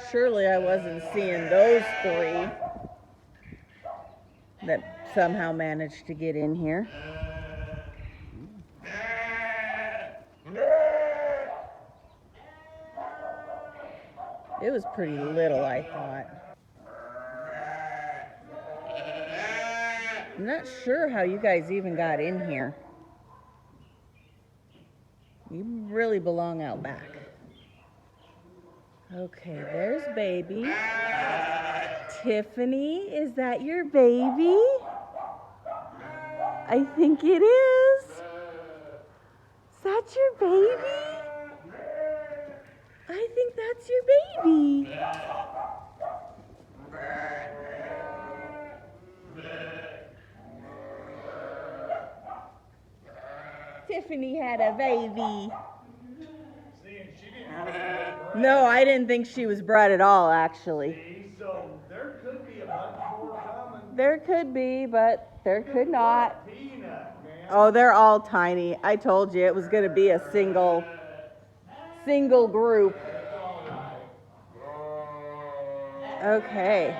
Surely I wasn't seeing those three that somehow managed to get in here. It was pretty little, I thought. I'm not sure how you guys even got in here. You really belong out back. Okay, there's baby. Tiffany, is that your baby? I think it is. Is that your baby? I think that's your baby. Tiffany had a baby. No, I didn't think she was bred at all, actually. So there could be a bunch more coming. There could be, but there could not. Oh, they're all tiny. I told you it was going to be a single group. Okay.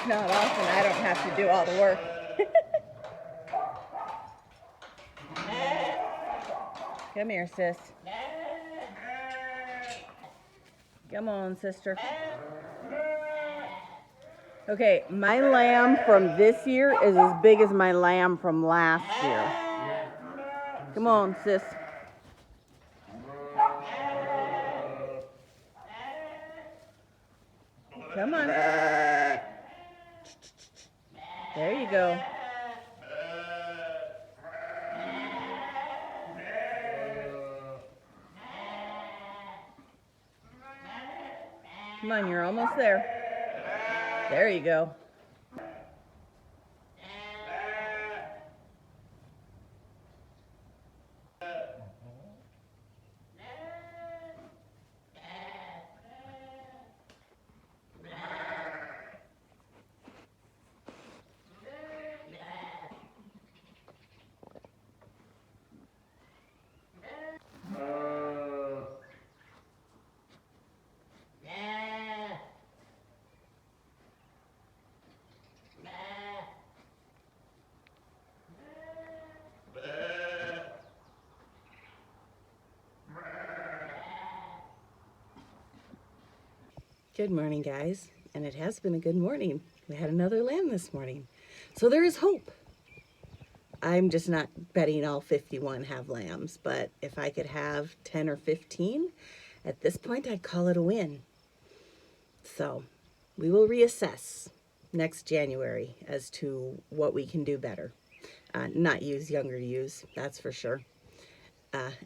Not often I don't have to do all the work. Come here, sis. Come on, sister. Okay, my lamb from this year is as big as my lamb from last year. Come on, sis. Come on. There you go. Come on, you're almost there. There you go. Good morning, guys, and it has been a good morning. We had another lamb this morning, so there is hope. I'm just not betting all 51 have lambs, but if I could have 10 or 15, at this point I'd call it a win. So we will reassess next January as to what we can do better. Not use younger ewes, that's for sure.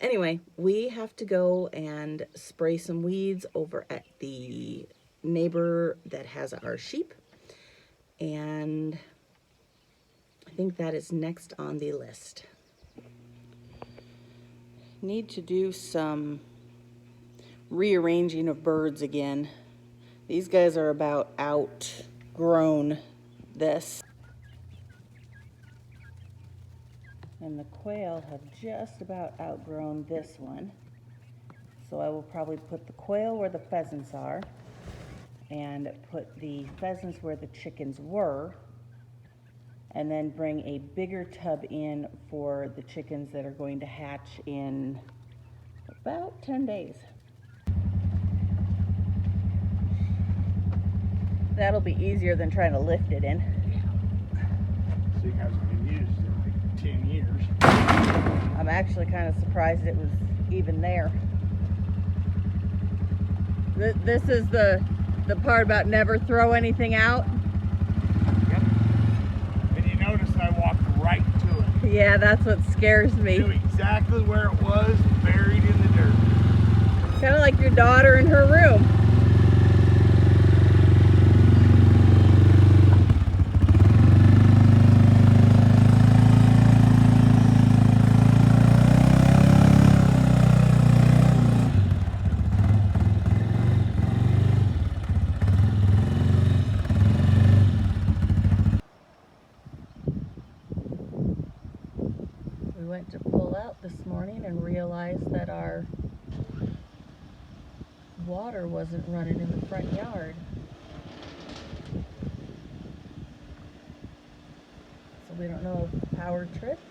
Anyway, we have to go and spray some weeds over at the neighbor that has our sheep, and I think that is next on the list. Need to do some rearranging of birds again. These guys are about outgrown this. And the quail have just about outgrown this one. So I will probably put the quail where the pheasants are and put the pheasants where the chickens were, and then bring a bigger tub in for the chickens that are going to hatch in about 10 days. That'll be easier than trying to lift it in. thing hasn't been used in like 10 years. I'm actually kind of surprised it was even there. This is the part about never throw anything out. Yep. And you notice I walked right to it. Yeah, that's what scares me. Knew exactly where it was, buried in the dirt. Kind of like your daughter in her room. We went to pull out this morning and realized that our water wasn't running in the front yard. So we don't know if the power tripped.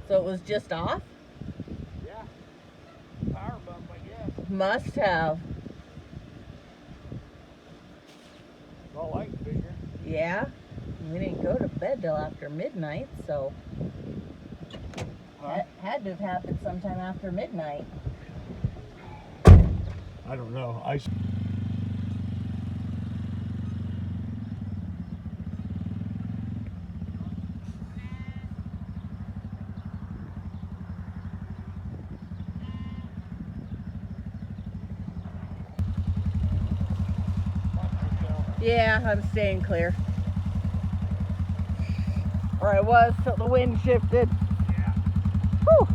So it was just off? Yeah. Power bump, I guess. Must have. All I can figure. Yeah. We didn't go to bed till after midnight, so that had to have happened sometime after midnight. I don't know. Yeah, I'm staying clear. Or I was till the wind shifted. Yeah. Whew.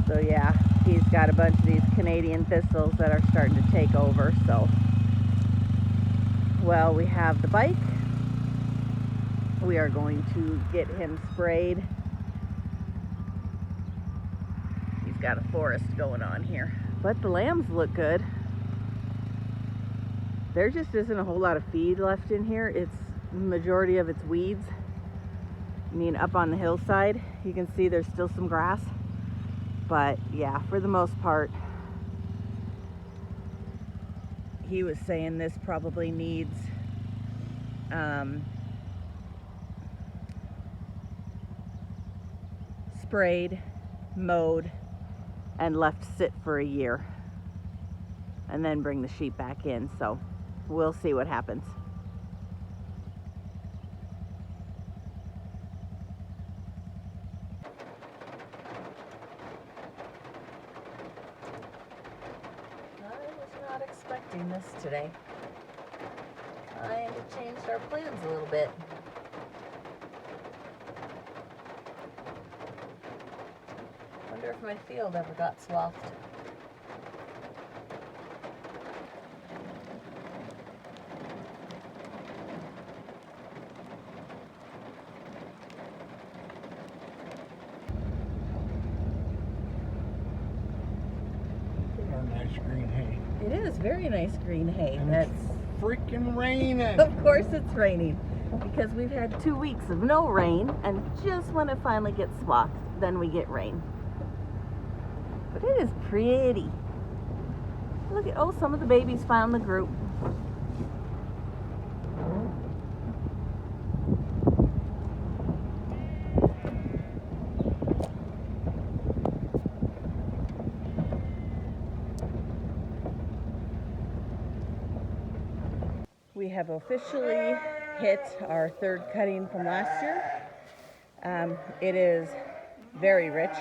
So yeah, he's got a bunch of these Canadian thistles that are starting to take over, so. Well, we have the bike. We are going to get him sprayed. He's got a forest going on here. But the lambs look good. There just isn't a whole lot of feed left in here. It's majority of it's weeds. I mean, up on the hillside, you can see there's still some grass. But yeah, for the most part, he was saying this probably needs sprayed, mowed, and left sit for a year, and then bring the sheep back in. So we'll see what happens. I was not expecting this today. Kind of changed our plans a little bit. Wonder if my field ever got swathed. Our nice green hay. It is very nice green hay. And That's it's freaking raining. Of course it's raining, because we've had 2 weeks of no rain, and just when it finally gets swathed, then we get rain. But it is pretty. Look at, oh, some of the babies found the group. We have officially hit our third cutting from last year. It is very rich,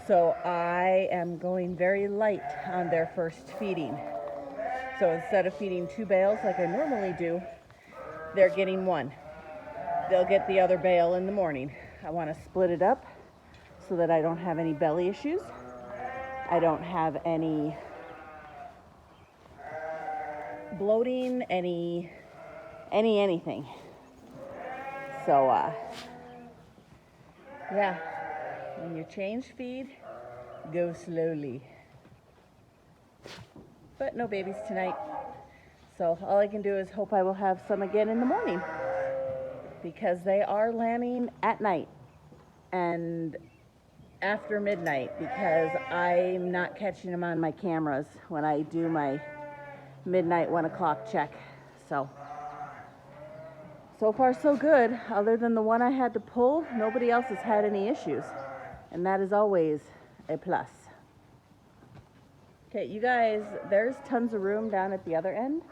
so I am going very light on their first feeding. So instead of feeding 2 bales like I normally do, they're getting 1. They'll get the other bale in the morning. I want to split it up so that I don't have any belly issues. I don't have any bloating, anything. So yeah, when you change feed, go slowly. But no babies tonight. So all I can do is hope I will have some again in the morning, because they are lambing at night and after midnight, because I'm not catching them on my cameras when I do my midnight 1 o'clock check. So far so good. Other than the one I had to pull, nobody else has had any issues, and that is always a plus. Okay, you guys, there's tons of room down at the other end.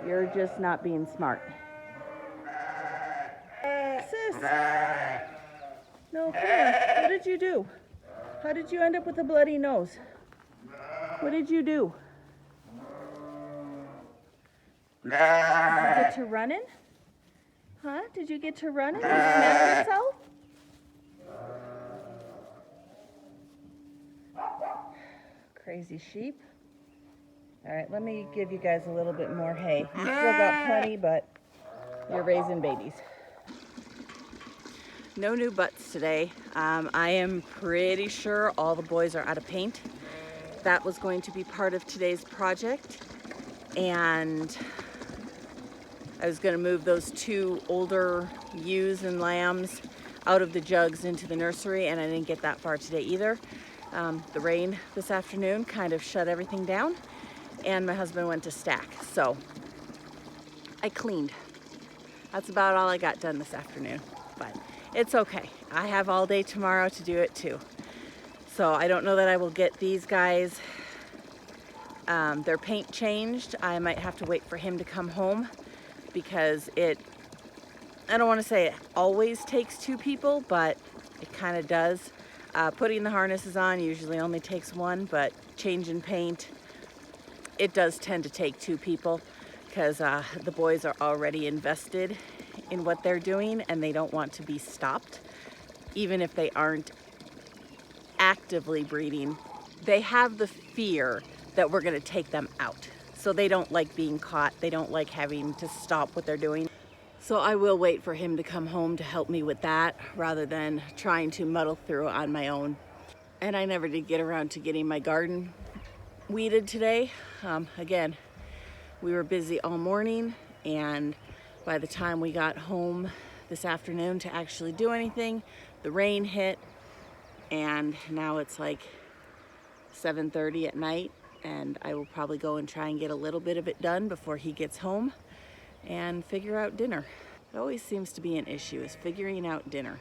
You're just not being smart. Sis! No, come on. What did you do? How did you end up with a bloody nose? What did you do? Did you get to running? Huh? Did you get to running? Did you smash yourself? Crazy sheep. All right, let me give you guys a little bit more hay. You still got plenty, but you're raising babies. No new butts today. I am pretty sure all the boys are out of paint. That was going to be part of today's project, and I was going to move those 2 older ewes and lambs out of the jugs into the nursery, and I didn't get that far today either. The rain this afternoon kind of shut everything down, and my husband went to stack, so I cleaned. That's about all I got done this afternoon, but it's okay. I have all day tomorrow to do it too. So I don't know that I will get these guys their paint changed. I might have to wait for him to come home, because I don't want to say it always takes 2 people, but it kind of does. Putting the harnesses on usually only takes 1, but changing paint, it does tend to take 2 people, because the boys are already invested in what they're doing and they don't want to be stopped, even if they aren't actively breeding. They have the fear that we're going to take them out, so they don't like being caught. They don't like having to stop what they're doing. So I will wait for him to come home to help me with that, rather than trying to muddle through on my own. And I never did get around to getting my garden weeded today. Again, we were busy all morning, and by the time we got home this afternoon to actually do anything, the rain hit, and now it's like 7:30 at night, and I will probably go and try and get a little bit of it done before he gets home and figure out dinner. It always seems to be an issue, is figuring out dinner.